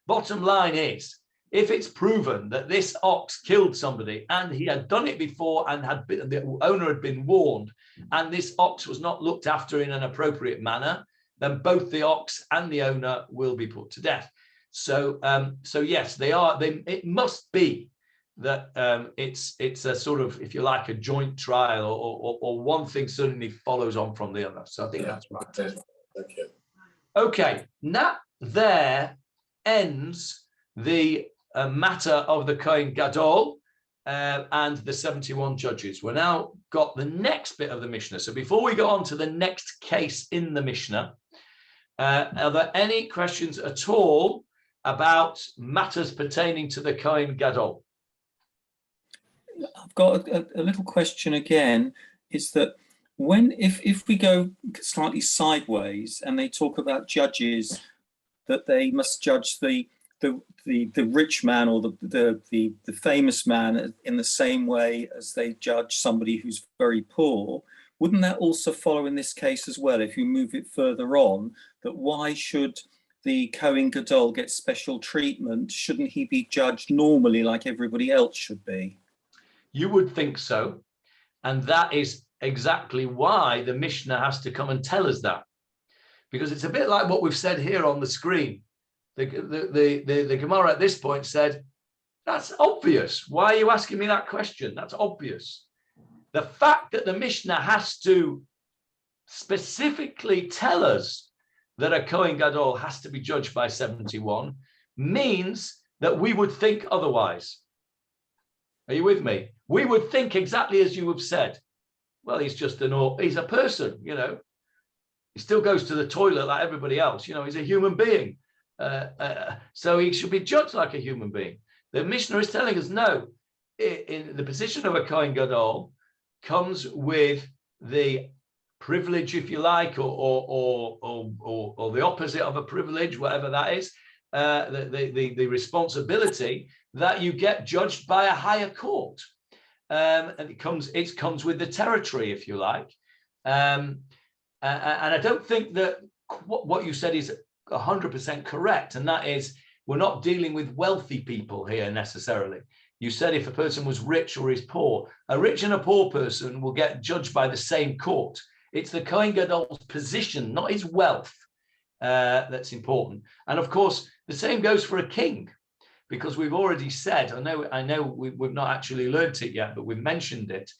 Bottom line is, if it's proven that this ox killed somebody and he had done it before and the owner had been warned and this ox was not looked after in an appropriate manner, then both the ox and the owner will be put to death. So yes, it must be that it's a sort of, if you like, a joint trial or one thing certainly follows on from the other. So I think that's right. Thank you. Okay, now there ends the matter of the Kohen Gadol and the 71 judges. We're now got the next bit of the Mishnah. So before we go on to the next case in the Mishnah, are there any questions at all about matters pertaining to the Kohen Gadol? I've got a little question again, is that if we go slightly sideways and they talk about judges, that they must judge the rich man or the famous man in the same way as they judge somebody who's very poor, wouldn't that also follow in this case as well? If you move it further on, that why should the Kohen Gadol get special treatment? Shouldn't he be judged normally like everybody else should be? You would think so. And that is exactly why the Mishnah has to come and tell us that. Because it's a bit like what we've said here on the screen. The Gemarah at this point said, that's obvious. Why are you asking me that question? That's obvious. The fact that the Mishnah has to specifically tell us that a Kohen Gadol has to be judged by 71 means that we would think otherwise. Are you with me? We would think exactly as you have said. Well, he's a person, He still goes to the toilet like everybody else. He's a human being. So he should be judged like a human being. The Mishnah is telling us no. In the position of a Kohen Gadol comes with the privilege, if you like, or the opposite of a privilege, whatever that is, the responsibility that you get judged by a higher court, and it comes with the territory, if you like, and I don't think that what you said is 100% correct, and that is we're not dealing with wealthy people here necessarily. You said if a person was rich or is poor, a rich and a poor person will get judged by the same court. It's the Kohen Gadol's position, not his wealth, that's important. And of course, the same goes for a king, because we've already said, I know we've not actually learnt it yet, but we've mentioned it.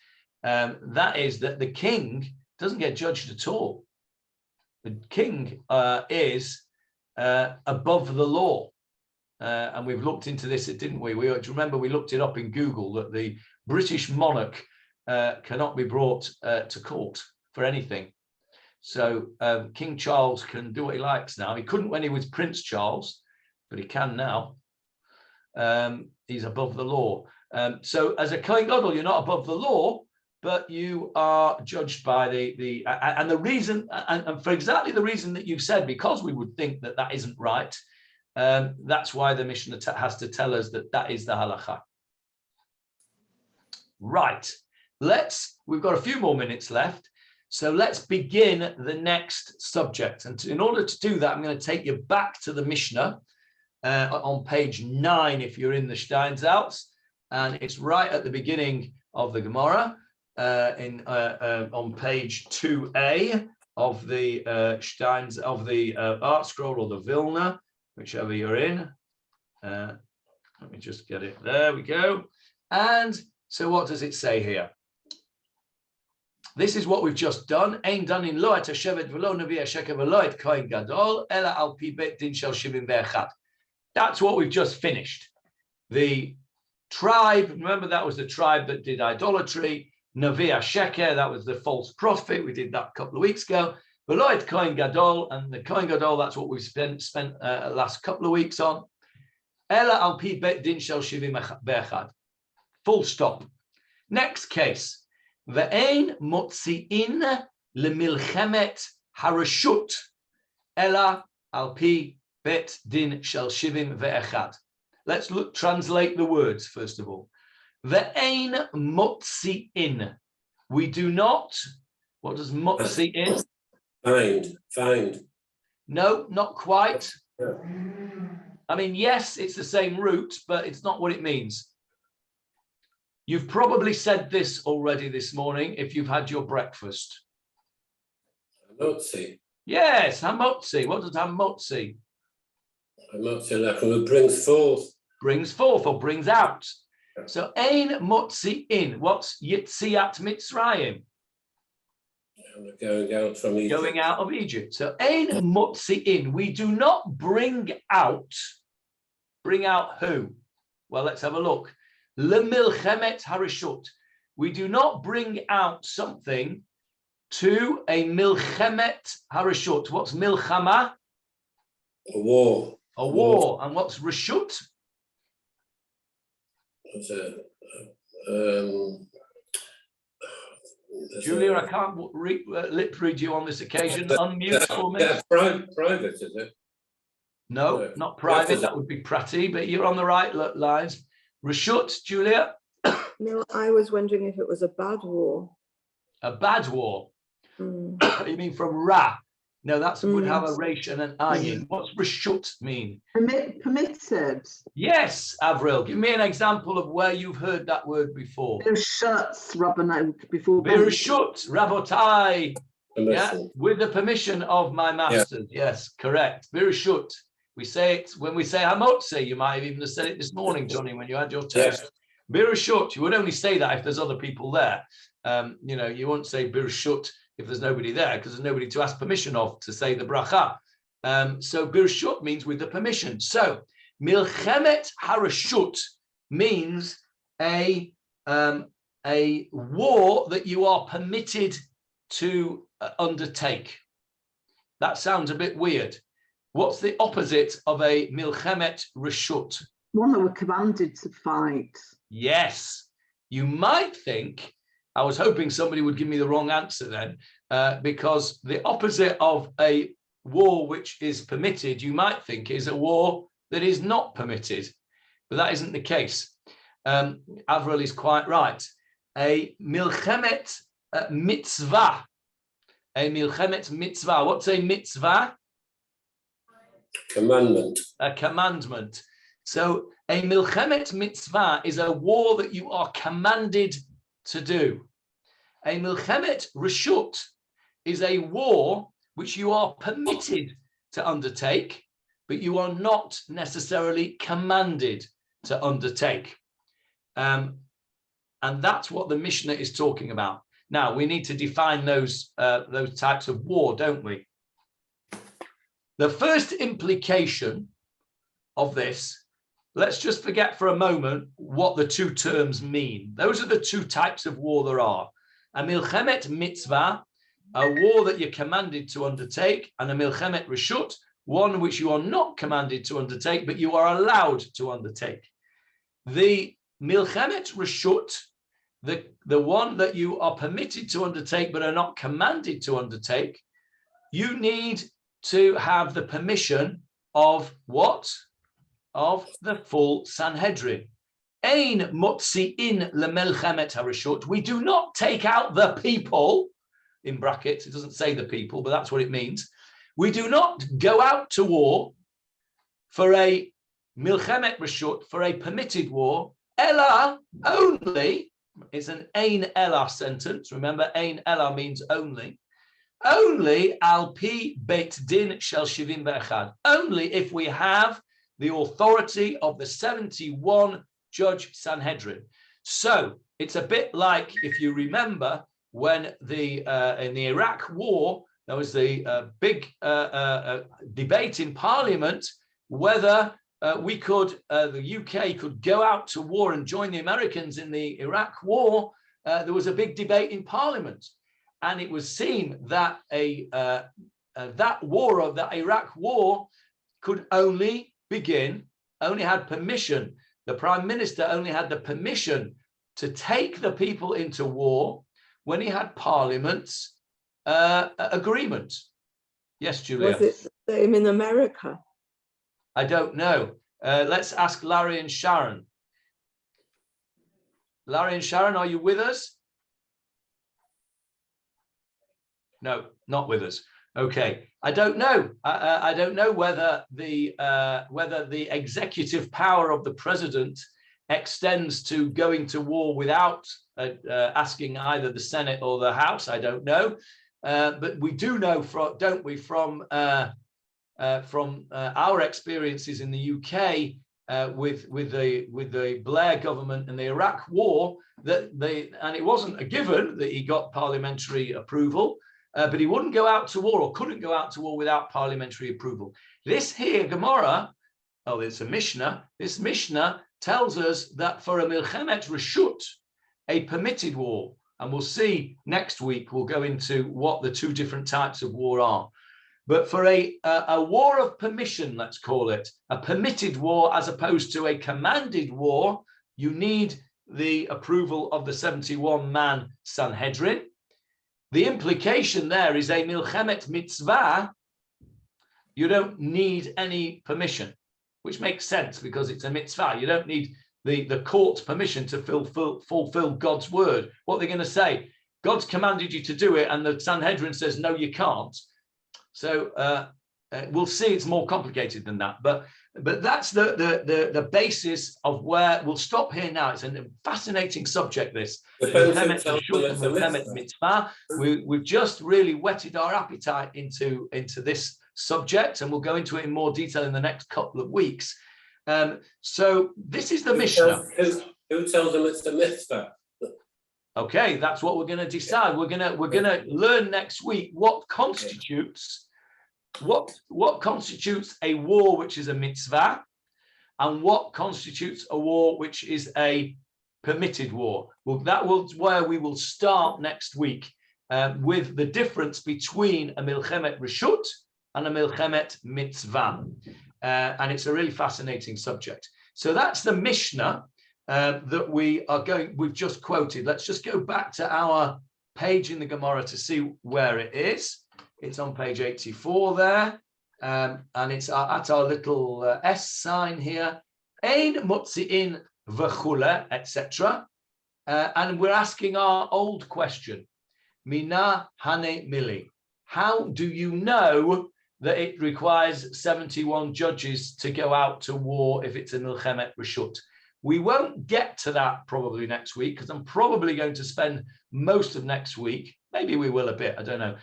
That is that the king doesn't get judged at all. The king is above the law. And we've looked into this, didn't we? Do you remember we looked it up in Google that the British monarch cannot be brought to court for anything. So King Charles can do what he likes now. He couldn't when he was Prince Charles, but he can now. He's above the law. So as a Kohen Gadol, you're not above the law, but you are judged by and the reason, and for exactly the reason that you've said, because we would think that that isn't right. That's why the Mishnah has to tell us that is the halacha. Right. We've got a few more minutes left. So let's begin the next subject. And in order to do that, I'm going to take you back to the Mishnah on page 9, if you're in the Steinsaltz. And it's right at the beginning of the Gemara on page 2a of the Art Scroll or the Vilna, whichever you're in. Let me just get it. There we go. And so what does it say here? This is what we've just done. Ein danin lo et hashevet v'lo navi hasheker v'lo et kohen gadol ela al pi bet din shel shivim ve'echad. That's what we've just finished. The tribe, remember that was the tribe that did idolatry. Navi hasheker, that was the false prophet. We did that a couple of weeks ago. V'lo et kohen gadol, and the kohen gadol, that's what we've spent last couple of weeks on. Ela al pi bet din shel shivim ve'echad. Full stop. Next case. Ve'ein motzi'in lemilchemet harashut ela al pi bet din shel shivim ve'echad. Let's translate the words first of all. Ve'ein motzi'in. We do not. What does motzi'in? Find. No, not quite. Yeah. I mean, yes, it's the same root, but it's not what it means. You've probably said this already this morning if you've had your breakfast. Hamotzi. Yes, hamotzi. What does hamotzi? Hamotzi brings forth. Brings forth or brings out. So ein motzi in. What's Yitziat Mitzrayim? Going out from Egypt. Going out of Egypt. So ein motzi in. We do not bring out. Bring out who? Well, let's have a look. Lemilchemet harishut. We do not bring out something to a milchemet harishut. What's milchama? A war. A war. And what's rishut? Julia, I can't lip read you on this occasion. Unmute for me. Yeah, private, is it? No, not private. That would be Pratty, but you're on the right lines. Rashut, Julia? No, I was wondering if it was a bad war. A bad war? You mean from Ra? No, that would have a resh and an ayin. What's Rashut mean? Permitted. Yes, Avril. Give me an example of where you've heard that word before. Birshut, Rabbanai, before. Birshut, Rabotai. Yeah, with the permission of my masters. Yeah. Yes, correct. Birshut. We say it when we say hamotzi. You might have even said it this morning, Johnny, when you had your test. Birshut. You would only say that if there's other people there. You won't say birshut if there's nobody there, because there's nobody to ask permission of to say the bracha. So birshut means with the permission. So milchemet harashut means a war that you are permitted to undertake. That sounds a bit weird. What's the opposite of a milchemet reshut? One that were commanded to fight. Yes. You might think, I was hoping somebody would give me the wrong answer then, because the opposite of a war which is permitted, you might think, is a war that is not permitted. But that isn't the case. Avril is quite right. A milchemet mitzvah. A milchemet mitzvah. What's a mitzvah? Commandment. A commandment. So a milchemet mitzvah is a war that you are commanded to do. A milchemet reshut is a war which you are permitted to undertake, but you are not necessarily commanded to undertake. And that's what the Mishnah is talking about. Now, we need to define those types of war, don't we? The first implication of this, let's just forget for a moment what the two terms mean. Those are the two types of war there are. A milchemet mitzvah, a war that you're commanded to undertake, and a milchemet reshut, one which you are not commanded to undertake, but you are allowed to undertake. The milchemet reshut, the one that you are permitted to undertake but are not commanded to undertake, you need to have the permission of what? Of the full Sanhedrin. Ein motzi'in lemelchemet hareshut. We do not take out the people, in brackets, it doesn't say the people, but that's what it means. We do not go out to war for a milchemet reshut, for a permitted war, ella, only, it's an ein ella sentence. Remember, ein ella means only al pi beit din shel shivim ve'echad. Only if we have the authority of the 71 judge Sanhedrin. So it's a bit like, if you remember, when in the Iraq war, there was the big debate in Parliament whether the UK could go out to war and join the Americans in the Iraq war. There was a big debate in Parliament, and it was seen that that Iraq war could only begin, only had permission. The Prime Minister only had the permission to take the people into war when he had Parliament's agreement. Yes, Julia. Was it the same in America? I don't know. Let's ask Larry and Sharon. Larry and Sharon, are you with us? No, not with us. Okay, I don't know. I don't know whether the executive power of the president extends to going to war without asking either the Senate or the House. I don't know, but we do know, don't we, from our experiences in the UK with the Blair government and the Iraq war, and it wasn't a given that he got parliamentary approval. But he wouldn't go out to war, or couldn't go out to war, without parliamentary approval. This here, Gemarah, it's a Mishnah. This Mishnah tells us that for a milchemet reshut, a permitted war, and we'll see next week, we'll go into what the two different types of war are. But for a war of permission, let's call it, a permitted war as opposed to a commanded war, you need the approval of the 71-man Sanhedrin. The implication there is a milchemet mitzvah, you don't need any permission, which makes sense because it's a mitzvah. You don't need the court's permission to fulfill God's word. What they're going to say, God's commanded you to do it, and the Sanhedrin says, no, you can't. So we'll see it's more complicated than that. But that's the basis of where we'll stop here now. It's a fascinating subject, this. We've just really whetted our appetite into this subject, and we'll go into it in more detail in the next couple of weeks. So this is the Mishnah. Who tells them it's a mitzvah? Okay, that's what we're going to decide. We're gonna learn next week what constitutes a war which is a mitzvah, and what constitutes a war which is a permitted war. Well, that was where we will start next week, with the difference between a milchemet reshut and a milchemet mitzvah. And it's a really fascinating subject. So that's the Mishnah that we've just quoted. Let's just go back to our page in the Gemarah to see where it is. It's on page 84 there. And it's at our little S sign here. Ein mutzi'in v'chule, etc. And we're asking our old question. Mina hane mili. How do you know that it requires 71 judges to go out to war if it's a milchemet reshut? We won't get to that probably next week, because I'm probably going to spend most of next week, maybe we will a bit, I don't know.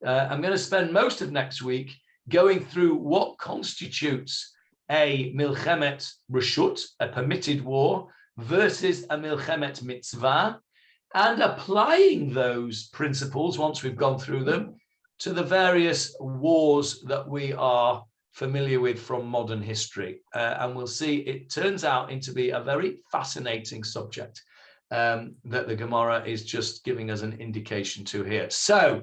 I'm going to spend most of next week going through what constitutes a milchemet reshut, a permitted war, versus a milchemet mitzvah, and applying those principles, once we've gone through them, to the various wars that we are familiar with from modern history. And we'll see it turns out to be a very fascinating subject that the Gemarah is just giving us an indication to here. So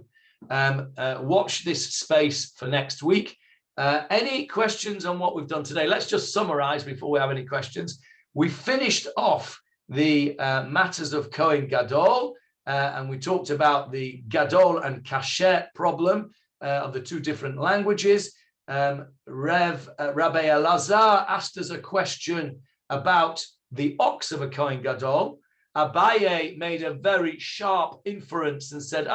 watch this space for next week. Any questions on what we've done today? Let's just summarize before we have any questions. We finished off the matters of Kohen Gadol, and we talked about the Gadol and Kasher problem of the two different languages. Rabbi Elazar asked us a question about the ox of a Kohen Gadol. Abaye made a very sharp inference and said,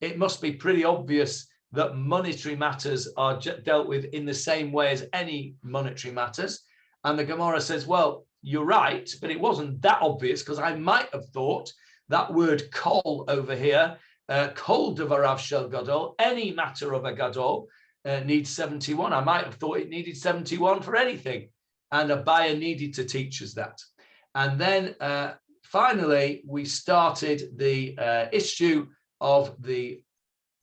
it must be pretty obvious that monetary matters are dealt with in the same way as any monetary matters. And the Gemarah says, well, you're right, but it wasn't that obvious, because I might have thought that word kol over here, kol devarav shel gadol, any matter of a gadol needs 71. I might have thought it needed 71 for anything. And Abaye needed to teach us that. And then finally, we started the issue of the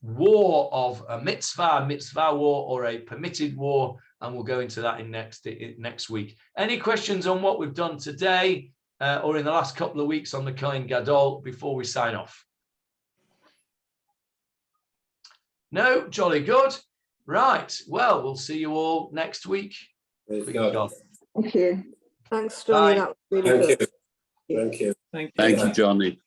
war of a mitzvah war, or a permitted war, and we'll go into that in next week. Any questions on what we've done today or in the last couple of weeks on the Kohen Gadol before we sign off? No, jolly good. Right, well, we'll see you all next week. Thank you. Thanks, Johnny. Bye. That was really good. Thank you. Thank you. Thank you, Johnny.